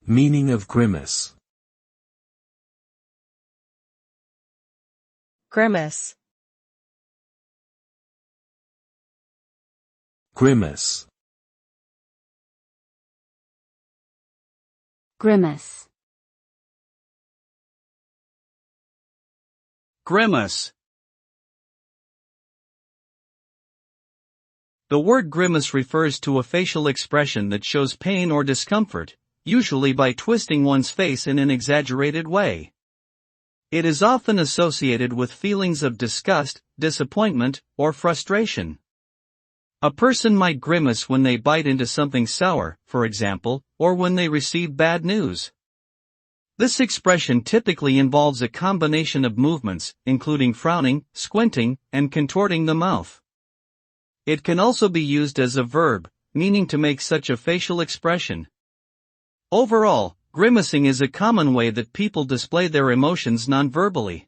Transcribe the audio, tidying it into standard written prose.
Meaning of grimace. Grimace. Grimace. Grimace. Grimace. The word grimace refers to a facial expression that shows pain or discomfort, usually by twisting one's face in an exaggerated way. It is often associated with feelings of disgust, disappointment, or frustration. A person might grimace when they bite into something sour, for example, or when they receive bad news. This expression typically involves a combination of movements, including frowning, squinting, and contorting the mouth. It can also be used as a verb, meaning to make such a facial expression. Overall, grimacing is a common way that people display their emotions non-verbally.